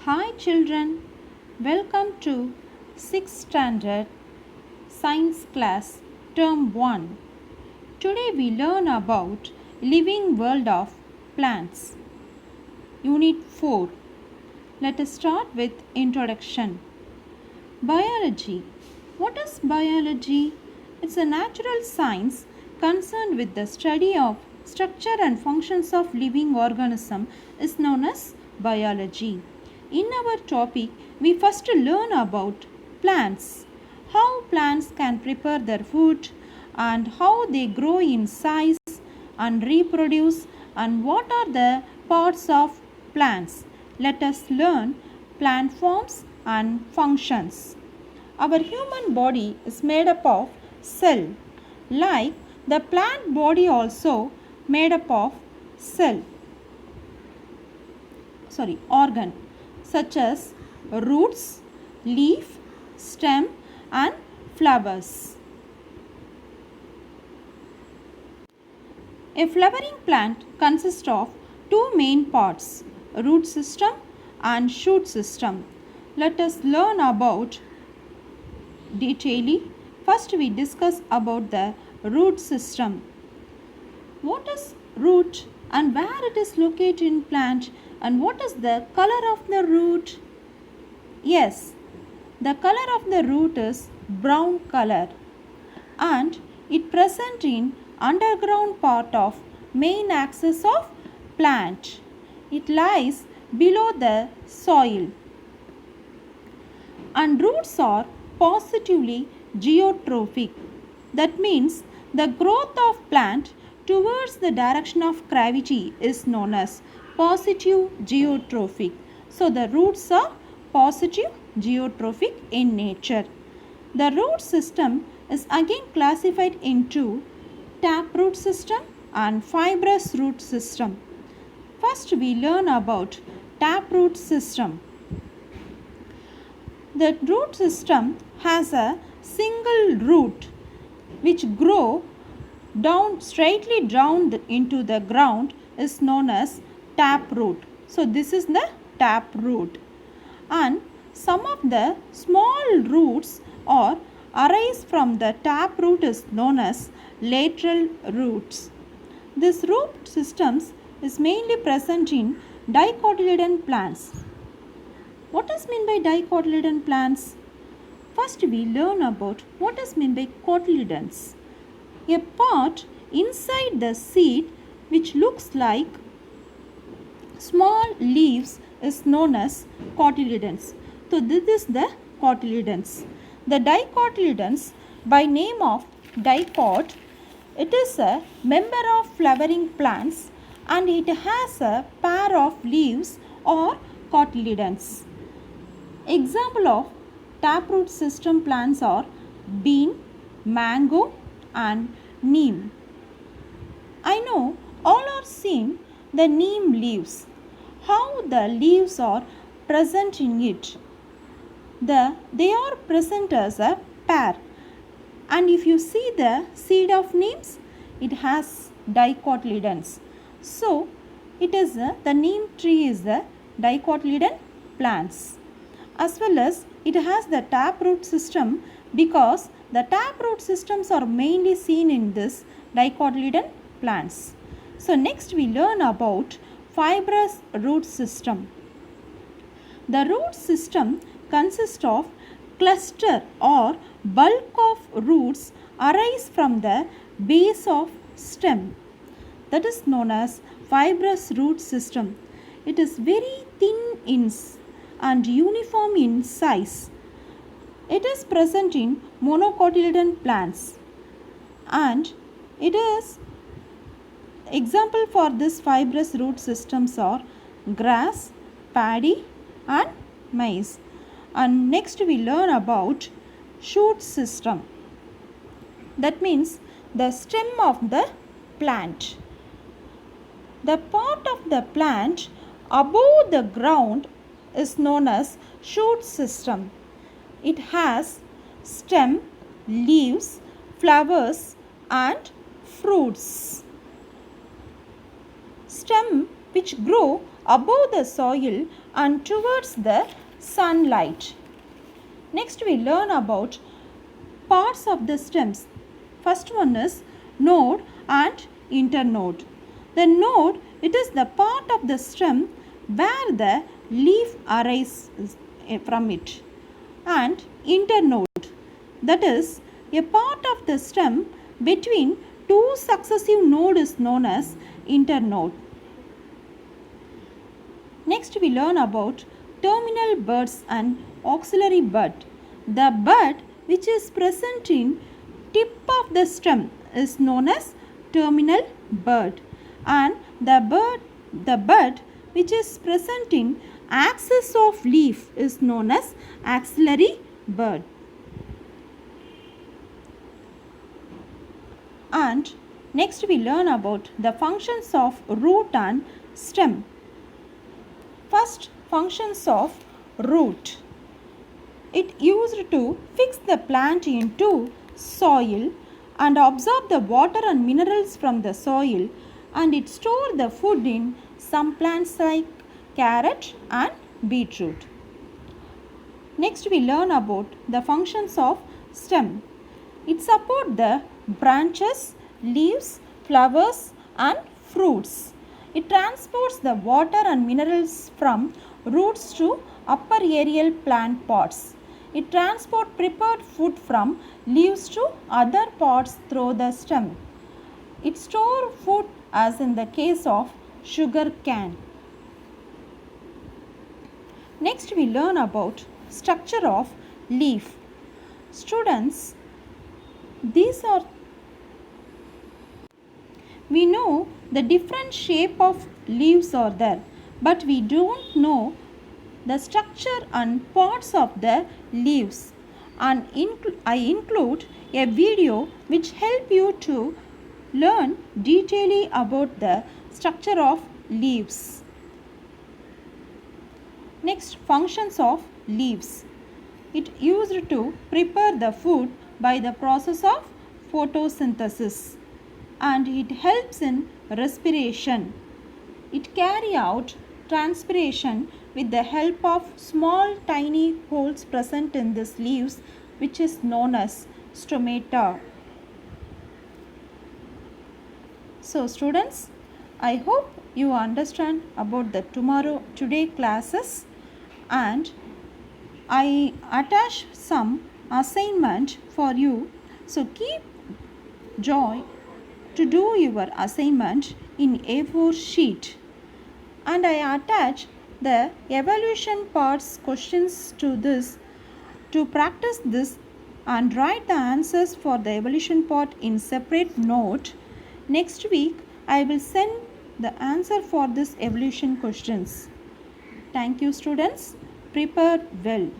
Hi children, welcome to 6th standard science class term 1. Today we learn about living world of plants. Unit 4. Let us start with introduction. Biology. What is biology? It's a natural science concerned with the study of structure and functions of living organism is known as biology. In our topic, we first learn about plants, how plants can prepare their food and how they grow in size and reproduce and what are the parts of plants. Let us learn plant forms and functions. Our human body is made up of cell, like the plant body also made up of organ, such as roots, leaf, stem and flowers. A flowering plant consists of two main parts, root system and shoot system. Let us learn about detailing. First we discuss about the root system. What is root and where it is located in plant and what is the color of the root? Yes, the color of the root is brown color and it present in underground part of main axis of plant. It lies below the soil. And roots are positively geotrophic. That means the growth of plant towards the direction of gravity is known as positive geotrophic. So the roots are positive geotrophic in nature. The root system is again classified into taproot system and fibrous root system. First we learn about taproot system. The root system has a single root which grow down straightly down into the ground is known as taproot. So this is the taproot. And some of the small roots or arise from the taproot is known as lateral roots. This root systems is mainly present in dicotyledon plants. What is meant by dicotyledon plants? First we learn about what is meant by cotyledons. A part inside the seed which looks like small leaves is known as cotyledons. So this is the cotyledons. The dicotyledons by name of dicot, it is a member of flowering plants and it has a pair of leaves or cotyledons. Example of taproot system plants are bean, mango and neem. I know all are seen the neem leaves. How the leaves are present in it. They are present as a pair. And if you see the seed of neems, it has dicotyledons. So it is the neem tree is the dicotyledon plants. As well as it has the taproot system because the taproot systems are mainly seen in this dicotyledon plants. So next we learn about fibrous root system. The root system consists of cluster or bulk of roots arise from the base of stem. That is known as fibrous root system. It is very thin and uniform in size. It is present in monocotyledon plants and it is example for this fibrous root systems are grass, paddy and maize. And next we learn about shoot system. That means the stem of the plant. The part of the plant above the ground is known as shoot system. It has stem, leaves, flowers and fruits. Stem which grow above the soil and towards the sunlight. Next we learn about parts of the stems. First one is node and internode. The node, it is the part of the stem where the leaf arises from it. And internode, that is a part of the stem between two successive nodes is known as internode. Next we learn about terminal buds and axillary bud. The bud which is present in tip of the stem is known as terminal bud, and the bud which is present in axis of leaf is known as axillary bud. And next we learn about the functions of root and stem. First, functions of root. It used to fix the plant into soil and absorb the water and minerals from the soil, and it store the food in some plants like carrot and beetroot. Next we learn about the functions of stem. It supports the branches, leaves, flowers and fruits. It transports the water and minerals from roots to upper aerial plant pods. It transports prepared food from leaves to other pods through the stem. It stores food as in the case of sugar cane. Next we learn about structure of leaf. Students, we know the different shape of leaves are there, but we don't know the structure and parts of the leaves, and I include a video which help you to learn detailedly about the structure of leaves. Next, functions of leaves. It used to prepare the food by the process of photosynthesis, and it helps in respiration. It carry out transpiration with the help of small tiny holes present in these leaves, which is known as stomata. So students, I hope you understand about the today classes, and I attach some assignment for you. So keep joy to do your assignment in A4 sheet, and I attach the evaluation parts questions to this to practice this and write the answers for the evaluation part in separate note. Next week I will send the answer for this evaluation questions. Thank you students. Prepare well.